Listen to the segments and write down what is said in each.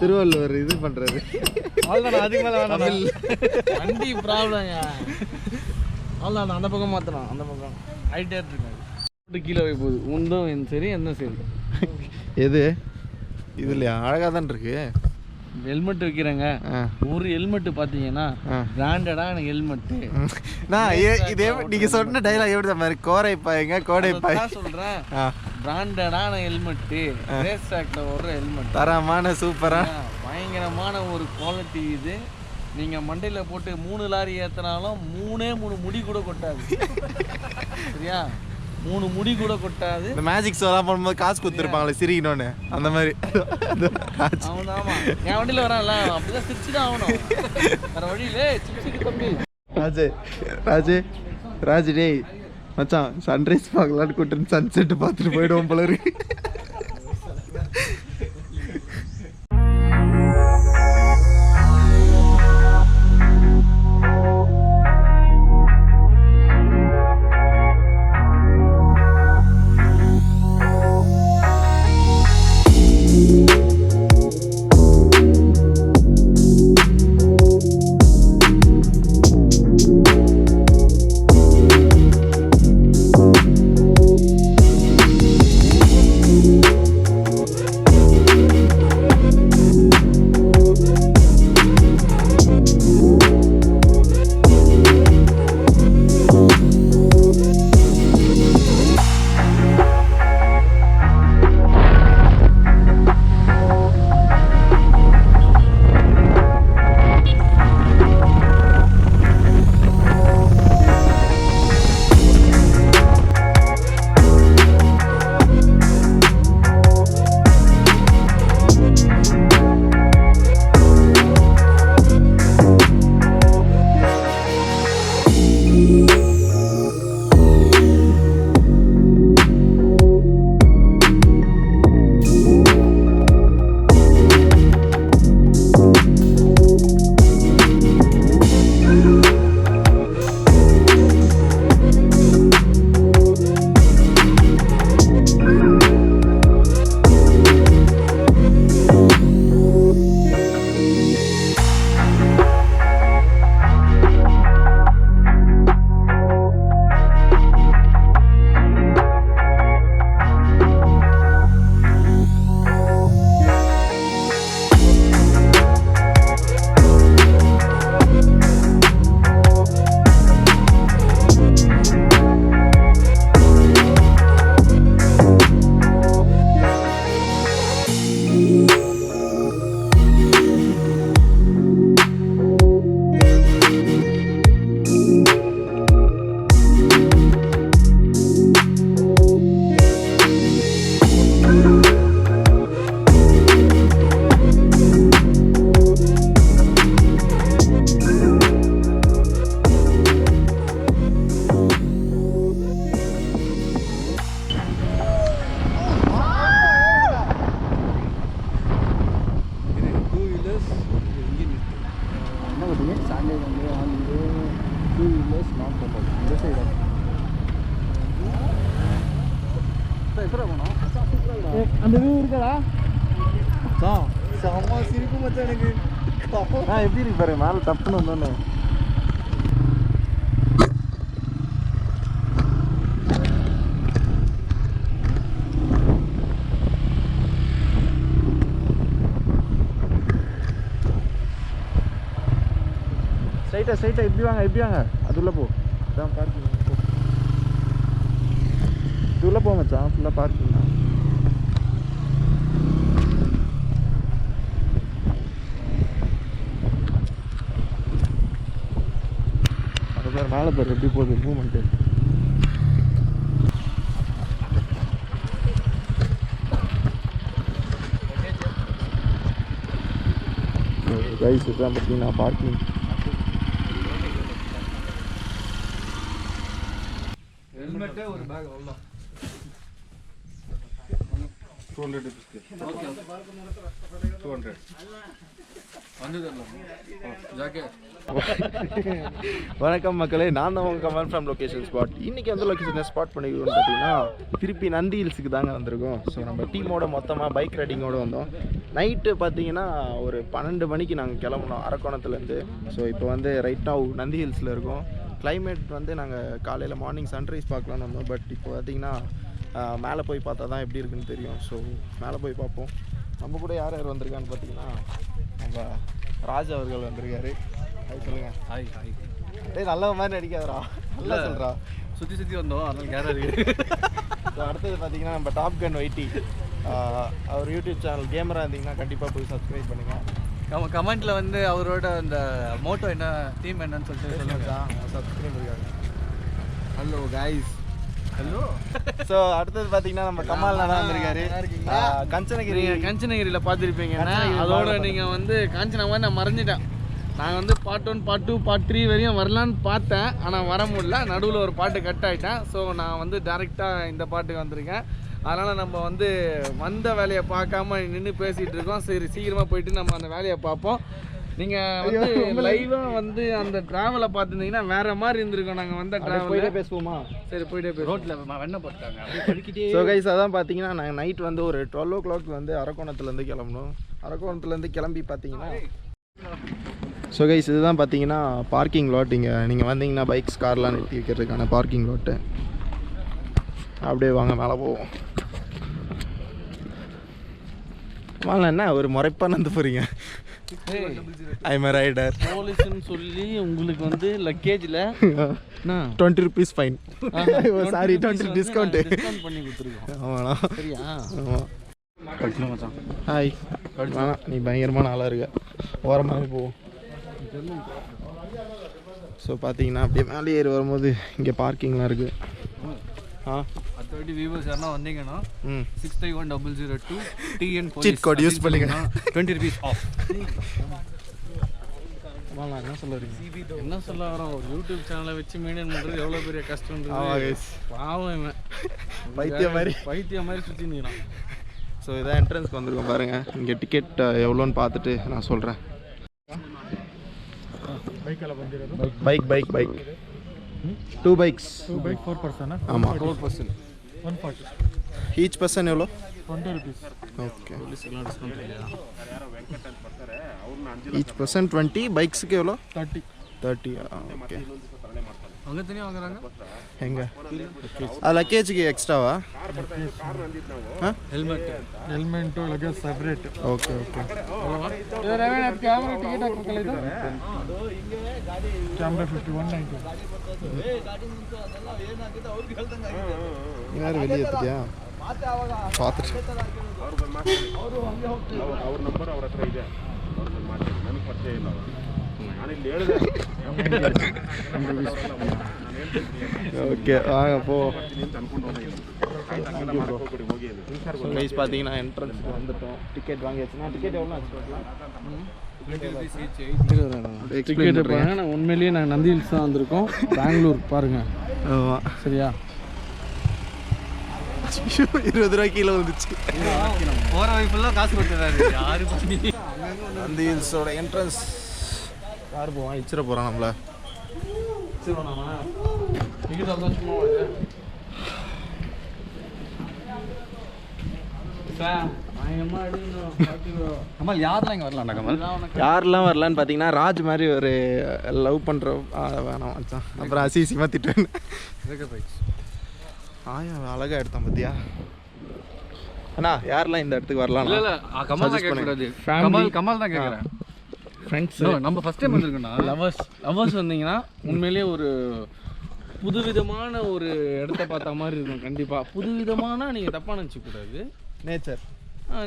திருவள்ளுவர் இது பண்றது அவ்வளோதான். அதுக்கு மேலே வேணாம். வண்டி ப்ராப்ளம்ங்க. அவ்வளோதான். அந்த பக்கம் மாற்றலாம். அந்த பக்கம் ஹைட்டே இருக்காது. கீழே போய் போகுது. உண்டும் சரி என்ன சரி. எது இதுலையா அழகாக தான் இருக்கு. ஹெல்மெட் வைக்கிறேங்க. ஒரு ஹெல்மெட் பார்த்தீங்கன்னா பிராண்டடான ஹெல்மெட்டு. நான் இதே நீங்கள் சொன்ன டைலாக் எப்படி மாதிரி கோரைப்பாய்ங்க கோடைப்பாய் சொல்கிறேன். பிராண்டடான ஹெல்மெட்டு ரேஸ் ட்ராக்ல ஒரு ஹெல்மெட் தரமான சூப்பராக பயங்கரமான ஒரு குவாலிட்டி. இது நீங்கள் மண்டையில் போட்டு 3 லாரி ஏற்றினாலும் 3 முடி கூட கொட்டாது. சரியா? 3 முடி கூட கொட்டாது. இந்த மேஜிக் ஷோலாம் பண்ணும்போது காசு கொடுத்துருப்பாங்களே சிரிக்கணும்னு அந்த மாதிரி. அவன் ஆமாம் என் வண்டியில் வரான்ல அப்படிதான் சிரிச்சு தான் ஆகணும். வேறு வழியிலே சிரிச்சுக்கு தம்பி. ராஜு டேய் மச்சான் சன்ரைஸ் பார்க்கலான்னு கூட்டு சன்செட்டு பார்த்துட்டு போயிடுவோம் போல இருக்கு. அந்த வியூ இருக்கடா செம்ம சிரிப்பு மச்சான் எனக்கு. எப்படி இருக்கு பாரு மேலே தப்புன்னு வந்தோன்னு. ஸ்ட்ரைட்டாக இப்படி வாங்க அது உள்ள போ. அதான் பார்க்கிங் போ. இது உள்ள போ மச்சான் ஃபுல்லாக பார்க்கிங். மேலே பேர் எப்படி போகுது மூமெண்ட்டு. கைஸ் இதுதான் பார்த்தீங்கன்னா பார்க்கிங். ஹெல்மெட்டே ஒரு பேக் அவ்வளோ 200 rupees. 200. வணக்கம் மக்களே, நான் தான் உங்கள் கமல் ஃப்ரம் லொக்கேஷன் ஸ்பாட். இன்றைக்கி வந்து லொக்கேஷனை ஸ்பாட் பண்ணிக்கிறோம்னு பார்த்தீங்கன்னா திருப்பி நந்தி ஹில்ஸுக்கு தாங்க வந்திருக்கோம். ஸோ நம்ம டீமோட மொத்தமாக பைக் ரைடிங்கோடு வந்தோம். நைட்டு பார்த்தீங்கன்னா ஒரு 12 மணிக்கு நாங்கள் கிளம்புனோம் அரக்கோணத்துலேருந்து. ஸோ இப்போ வந்து ரைட் நவ் நந்தி ஹில்ஸில் இருக்கோம். கிளைமேட் வந்து நாங்கள் காலையில் மார்னிங் சன்ரைஸ் பார்க்கலான்னு வந்தோம். பட் இப்போ பார்த்தீங்கன்னா மேலே போய் பார்த்தா தான் எப்படி இருக்குன்னு தெரியும். ஸோ மேலே போய் பார்ப்போம். நம்ம கூட யார் யார் வந்திருக்கான்னு பார்த்தீங்கன்னா நம்ம ராஜ் அவர்கள் வந்திருக்காரு. ஹாய் சொல்லுங்க. Hi hi. டேய் நல்ல மாதிரி நடிக்காதரா, நல்லா சொல்கிறா. சுற்றி வந்தோம், அதனால கேரா இருக்கு. ஸோ அடுத்தது பார்த்தீங்கன்னா நம்ம டாப் கன் வைட்டி, அவர் யூடியூப் சேனல் கேமரா இருந்தீங்கன்னா கண்டிப்பாக போய் சப்ஸ்கிரைப் பண்ணுங்கள். கமெண்ட்டில் வந்து அவரோட அந்த மோட்டோ என்ன தீம் என்னன்னு சொல்லிட்டு சொல்லுங்க. சப்ஸ்கிரைப் இருக்காங்க. Hello guys. ஹலோ. ஸோ அடுத்தது பார்த்தீங்கன்னா நம்ம கமால்னா தான் வந்திருக்காரு. கஞ்சனகிரியில் பார்த்துருப்பீங்க. அதோட நீங்கள் வந்து காஞ்சனா மாதிரி நான் மறைஞ்சிட்டேன். நான் வந்து Part 1 Part 2 Part 3 வரையும் வரலான்னு பார்த்தேன், ஆனால் வர முடியல. நடுவில் ஒரு பாட்டு கட் ஆகிட்டேன். ஸோ நான் வந்து டேரெக்டாக இந்த பாட்டுக்கு வந்திருக்கேன். அதனால் நம்ம வந்து வந்த வேலையை பார்க்காம நின்று பேசிகிட்டு இருக்கோம். சரி, சீக்கிரமாக போயிட்டு நம்ம அந்த வேலையை பார்ப்போம். நீங்கள் வந்து லைவாக வந்து அந்த ட்ராவலை பார்த்துருந்தீங்கன்னா வேறு மாதிரி இருந்திருக்கோம். நாங்கள் வந்த ட்ராவல் போயிட்டே பேசுவோமா? சரி, போயிட்டே பேசுவோம். ரோட்டில் வெண்ணை போட்டாங்க. ஸோ கைஸ் அதான் பார்த்தீங்கன்னா நாங்கள் நைட் வந்து ஒரு 12 o'clock வந்து அரக்கோணத்துலேருந்து கிளம்பணும். அரக்கோணத்துலேருந்து கிளம்பி பார்த்தீங்கன்னா ஸோ கைஸ் இதுதான் பார்த்தீங்கன்னா பார்க்கிங் லாட். இங்கே நீங்கள் வந்தீங்கன்னா பைக்ஸ் கார்லாம் நிறுத்தி வைக்கிறதுக்கான பார்க்கிங் லாட்டு. அப்படியே வாங்க மேலே போவோம். வாங்க, என்ன ஒரு முறைப்பான வந்து போகிறீங்க? ஐம் ரைடர் போலீஸ்னு சொல்லி உங்களுக்கு வந்து லக்கேஜில் 20 rupees ஃபைன். சாரி, 20 டிஸ்கவுண்ட் பண்ணி கொடுத்துருக்கோம். ஆமாண்ணா. சரியா? ஆமாம். ஹாய். வேணாம், நீ பயங்கரமான ஆளாக இருக்க. ஓரமாகவே போவோம். ஸோ பார்த்தீங்கன்னா அப்படியே மேலே ஏறி வரும்போது இங்கே பார்க்கிங்லாம் இருக்குது. அடுத்தவாட்டி வியூவர்ஸ் யாருன்னா வந்தீங்கன்னா 651002 TN சீட் கோட் யூஸ் பண்ணுங்க. 20 rupees ஆஃப். என்ன சொல்ல வரீங்க? என்ன சொல்ல வரோம், ஒரு யூடியூப் சேனலை வச்சு மெயின்டைன் பண்ணுறது எவ்வளோ பெரிய கஷ்டம். பாவம் பைத்தியம் மாதிரி சுற்றி நிற்கிறான். ஸோ இதான் என்ட்ரன்ஸ்க்கு வந்திருக்கோம் பாருங்கள். இங்கே டிக்கெட் எவ்வளோன்னு பார்த்துட்டு நான் சொல்கிறேன். Bike 2 bikes. 2 bike 4 person. ஆமாம், 4 person 140. ஈச் பர்சன் எவ்வளோ? 20 rupees. ஓகே. Each person 20. பைக்ஸுக்கு எவ்வளோ? 30. ஓகே. அங்கே தனியாக வாங்குறாங்க. எங்கே? லக்கேஜுக்கு எக்ஸ்ட்ராவா? Helmet luggage separate. Okay. Camera ticket ಹಾಕಬೇಕಲ್ಲ ಇದು? ಕ್ಯಾಮ್ರಾ 5190. ಯಾರು வெளியே ಎತ್ತಿದ್ಯಾ? ಪಾತ್ರೆ ಅವ್ರ ನಂಬರ್ ಅವ್ರ ಹತ್ರ ಇದೆ. ನನಗೆ ಪರಿಚಯ ಇಲ್ಲ. ನಾನಿಲ್ಲಿ ಹೇಳಿದೆ. ஓகே, வாங்க போ. கைஸ் பார்த்தீங்கன்னா என்ட்ரன்ஸுக்கு வந்துட்டோம். டிக்கெட் வாங்கியாச்சுன்னா டிக்கெட் எவ்வளோ ஆச்சு? டிக்கெட் பாருங்க. நான் உண்மையிலேயே நான் நந்தி ஹில்ஸ் தான் வந்திருக்கோம், பெங்களூர் பாருங்க. ஆமாம், சரியா? 20 ரூபா கீழே வந்துச்சு. போகிற வைஃபெல்லாம் காசு கொடுத்துறாரு. யாரு பண்ணி நந்தி ஹில்ஸோட என்ட்ரன்ஸ் யார் போவான்? இச்சிட போகிறான் நம்மள. கமல் யாரெல்லாம் இங்கே வரலாம்டா? கமல் யாரெல்லாம் வரலான்னு பார்த்தீங்கன்னா ராஜ் மாதிரி ஒரு லவ் பண்ணுற வேணாம் வச்சான். அப்புறம் அசிசியமாக திட்டுவேன். அழகாக எடுத்தான் பார்த்தியா அண்ணா? யாரெல்லாம் இந்த இடத்துக்கு வரலாம்? கமல் தான் கேட்குறேன். ஃப்ரெண்ட்ஸ் நம்ம ஃபஸ்ட் டைம் வந்திருக்கோம்னா லவர்ஸ் வந்தீங்கன்னா உண்மையிலேயே ஒரு புதுவிதமான ஒரு இடத்த பார்த்த மாதிரி இருக்கும். கண்டிப்பாக புதுவிதமான நீங்கள் தப்பாக நினச்சிக்கூடாது.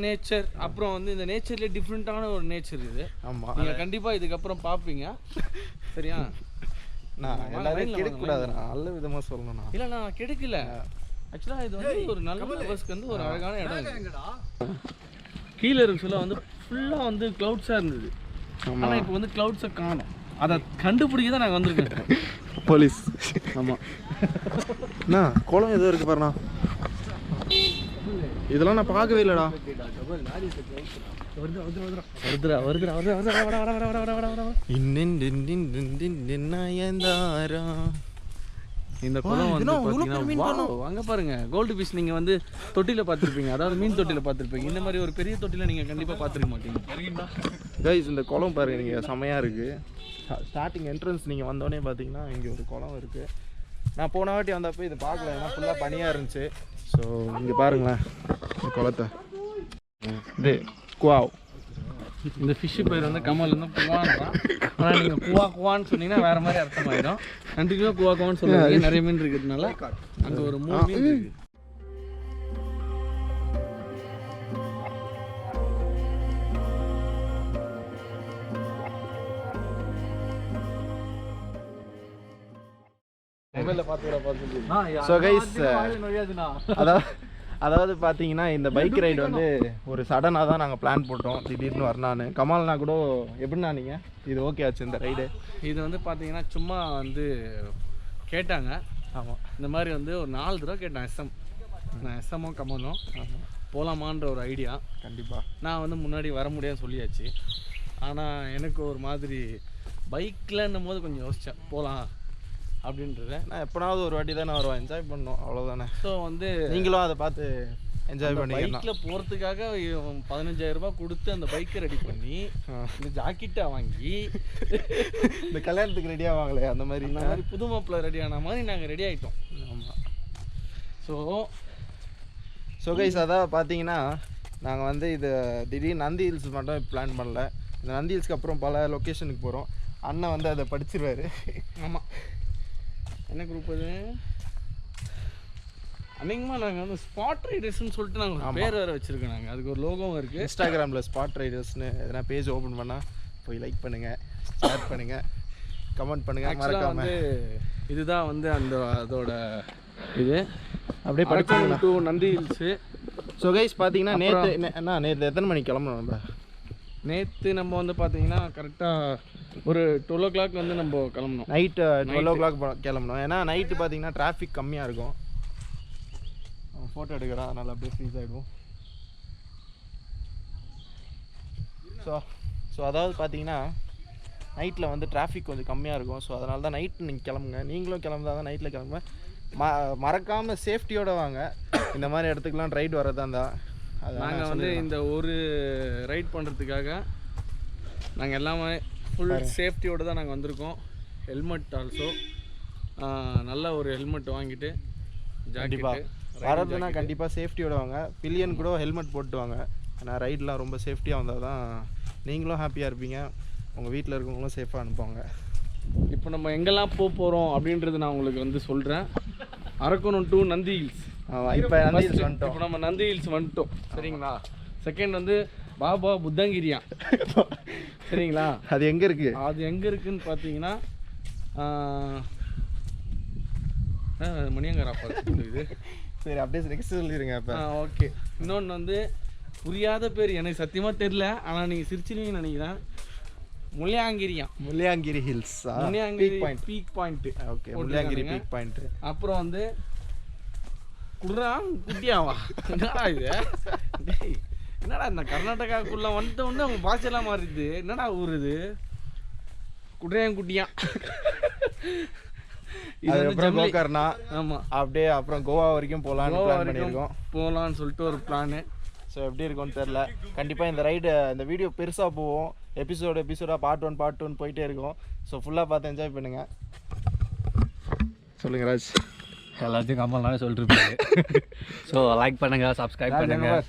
நேச்சர் அப்புறம் வந்து இந்த நேச்சர்லேயே டிஃப்ரெண்ட்டான ஒரு நேச்சர் இது. ஆமாம், நீங்கள் கண்டிப்பாக இதுக்கப்புறம் பார்ப்பீங்க. சரியா? நான் எல்லாரையும் கெடுக்கக்கூடாது, நான் நல்ல விதமாக சொல்லணும்ண்ணா. இல்லை, நான் கெடுக்கல. ஆக்சுவலாக இது வந்து ஒரு நல்ல லவர்ஸ்க்கு வந்து ஒரு அழகான இடம். கீழே இருக்க சொல்ல வந்து ஃபுல்லாக வந்து க்ளவுட்ஸாக இருந்தது. ஆனால் இப்போ வந்து க்ளவுட்ஸை காணும். அதை கண்டுபிடிக்க தான் நாங்கள் வந்திருக்கேன். போலீஸ். ஆமாம். அண்ணா குளம் ஏதோ இருக்குது பாருண்ணா. இதெல்லாம் நான் பார்க்கவே இல்லைடா. இந்த குளம் வந்து பார்த்தீங்கன்னா அங்கே பாருங்க கோல்டு ஃபிஷ். நீங்கள் வந்து தொட்டியில் பார்த்துருப்பீங்க, அதாவது மீன் தொட்டியில் பார்த்துருப்பீங்க. இந்த மாதிரி ஒரு பெரிய தொட்டியில் நீங்கள் கண்டிப்பாக பார்த்துருக்க மாட்டீங்க. கைஸ் இந்த குளம் பாருங்க, நீங்கள் செமையாக இருக்குது. ஸ்டார்டிங் என்ட்ரன்ஸ் நீங்கள் வந்தோடனே பார்த்தீங்கன்னா இங்கே ஒரு குளம் இருக்குது. நான் போன வாட்டி வந்தப்போ இது பார்க்கல, ஏன்னா ஃபுல்லாக பனியாக இருந்துச்சு. ஸோ இங்கே பாருங்களேன் இந்த குளத்தை. இது குவாவ். இந்த ஃபிஷ்ஷு பேர் வந்து கமல் வந்து குவான்றான். ஆனால் நீங்கள் குவான்னு சொன்னீங்கன்னா வேறு மாதிரி அர்த்தமாயிடும். கண்டிப்பாக குவான்னு சொல்லுவாங்க. நிறைய மீன் இருக்கிறதுனால அங்கே ஒரு 3 மீன் இருக்குது. ஸோ கைஸ் அதாவது பார்த்தீங்கன்னா இந்த பைக் ரைடு வந்து ஒரு சடனாக தான் நாங்கள் பிளான் போட்டோம். திடீர்னு வரலான்னு கமால்னா கூட எப்படின்னா நீங்கள் இது ஓகே ஆச்சு இந்த ரைடு? இது வந்து பார்த்தீங்கன்னா சும்மா வந்து கேட்டாங்க. ஆமாம், இந்த மாதிரி வந்து ஒரு 4 தடவை கேட்டேன். நான் எஸ்எம்மும் கமலும் போகலாமான்ற ஒரு ஐடியா. கண்டிப்பாக நான் வந்து முன்னாடி வர முடியாதுன்னு சொல்லியாச்சு. ஆனால் எனக்கு ஒரு மாதிரி பைக்கில்ன்னும் போது கொஞ்சம் யோசித்தேன் போகலாம் அப்படின்றத. நான் எப்போனாவது ஒரு வாட்டி தானே வருவேன், என்ஜாய் பண்ணோம் அவ்வளோதானே. ஸோ வந்து நீங்களும் அதை பார்த்து என்ஜாய் பண்ணிக்கலாம். பைக்கில் போகிறதுக்காக 15,000 ரூபாய் கொடுத்து அந்த பைக்கை ரெடி பண்ணி இந்த ஜாக்கெட்டை வாங்கி இந்த கல்யாணத்துக்கு ரெடியாக வாங்கலையே அந்த மாதிரி இந்த மாதிரி புது மாப்பிள்ளை ரெடி ஆன மாதிரி நாங்கள் ரெடி ஆகிட்டோம். ஆமாம். ஸோ கைஸ் அதான் பார்த்தீங்கன்னா நாங்கள் வந்து இது திடீர்னு நந்தி ஹில்ஸ் மட்டும் பிளான் பண்ணல. இந்த நந்தி ஹில்ஸ்க்கு அப்புறம் பல லொக்கேஷனுக்கு போகிறோம். அண்ணன் வந்து அதை படிச்சிருவாரு. ஆமாம், என்ன குரூப் அது? அன்னைக்குமா நாங்கள் வந்து ஸ்பாட் ரைடர்ஸ்ன்னு சொல்லிட்டு நாங்கள் பேர் வேறு வச்சுருக்கோம். நாங்கள் அதுக்கு ஒரு லோகோவும் இருக்குது. இன்ஸ்டாகிராமில் ஸ்பாட் ரைடர்ஸ்னு எதனா பேஜ் ஓப்பன் பண்ணால் போய் லைக் பண்ணுங்கள், ஷேர் பண்ணுங்கள், கமெண்ட் பண்ணுங்கள். மறக்காம வந்து இதுதான் வந்து அதோட இது அப்படியே ARAKKONAM to Nandi hills. So guys பார்த்தீங்கன்னா நேற்று எத்தனை மணிக்கு கிளம்பணும்? நேற்று நம்ம வந்து பார்த்தீங்கன்னா கரெக்டாக ஒரு 12 o'clock வந்து நம்ம கிளம்பணும். நைட்டு 12 o'clock கிளம்பணும். ஏன்னா நைட்டு பார்த்தீங்கன்னா டிராஃபிக் கம்மியாக இருக்கும். ஃபோட்டோ எடுக்கிறோம், அதனால் அப்படியே ஃப்ரீஸ் ஆகிடுவோம். ஸோ அதாவது பார்த்தீங்கன்னா நைட்டில் வந்து டிராஃபிக் கொஞ்சம் கம்மியாக இருக்கும். ஸோ அதனால தான் நைட்டு நீங்கள் கிளம்புங்க. நீங்களும் கிளம்புதா தான் நைட்டில் கிளம்புங்க. மறக்காமல் சேஃப்டியோடு வாங்க. இந்த மாதிரி இடத்துக்குலாம் ரைடு வரதா இருந்தால் நாங்கள் வந்து இந்த ஒரு ரைட் பண்ணுறதுக்காக நாங்கள் எல்லாமே ஃபுல் சேஃப்டியோடு தான் நாங்கள் வந்திருக்கோம். ஹெல்மெட் ஆல்சோ நல்ல ஒரு ஹெல்மெட் வாங்கிட்டு கண்டிப்பாக வரதுன்னா கண்டிப்பாக சேஃப்டியோடு வாங்க. பில்லியன் கூட ஹெல்மெட் போட்டு வாங்க. ஆனால் ரைடெலாம் ரொம்ப சேஃப்டியாக வந்தால் தான் நீங்களும் ஹாப்பியாக இருப்பீங்க, உங்கள் வீட்டில் இருக்கவங்களும் சேஃபாக அனுப்புவாங்க. இப்போ நம்ம எங்கெல்லாம் போகிறோம் அப்படின்றது நான் உங்களுக்கு வந்து சொல்கிறேன். ARAKKONAM to Nandi hills. இப்போ நந்தி ஹில்ஸ் வந்துட்டோம். இப்போ நம்ம நந்தி ஹில்ஸ் வந்துட்டோம், சரிங்களா? செகண்ட் வந்து பாபா புத்தங்கிரியா, சரிங்களா? அது எங்கே இருக்குது? அது எங்கே இருக்குதுன்னு பார்த்தீங்கன்னா மணியங்கராப்பா இது. சரி, அப்படியே நெக்ஸ்ட் சொல்லிடுங்க. இப்போ ஓகே. இன்னொன்று வந்து புரியாத பேர் எனக்கு சத்தியமாக தெரியல, ஆனால் நீங்கள் சிரிச்சிருவீங்கன்னு நினைக்கிறேன். Mullayanagiri hills, Mullayanagiri peak point. Okay, Mullayanagiri peak point. அப்புறம் வந்து குட்டியாவா, என்னடா இது? என்னடா இந்த கர்நாடகாக்குள்ள வந்த உடனே அவங்க பாஷையெல்லாம் மாறிடுது. என்னடா ஊர் இது? குட்டியா. அதுக்கப்புறம் கோகர்ணா. ஆமாம், அப்படியே அப்புறம் கோவா வரைக்கும் போகலான்னு சொல்லிட்டு ஒரு பிளானு. ஸோ எப்படி இருக்கும்னு தெரில. கண்டிப்பாக இந்த ரைடு இந்த வீடியோ பெருசாக போவோம். எபிசோடாக பார்ட் ஒன் போயிட்டே இருக்கும். ஸோ ஃபுல்லாக பார்த்து என்ஜாய் பண்ணுங்கள். சொல்லுங்கள் ராஜ். எல்லாத்தையும் கமெண்ட்லாம் சொல்லிருப்பீங்க. ஸோ லைக் பண்ணுங்கள், சப்ஸ்கிரைப் பண்ணுங்கள்.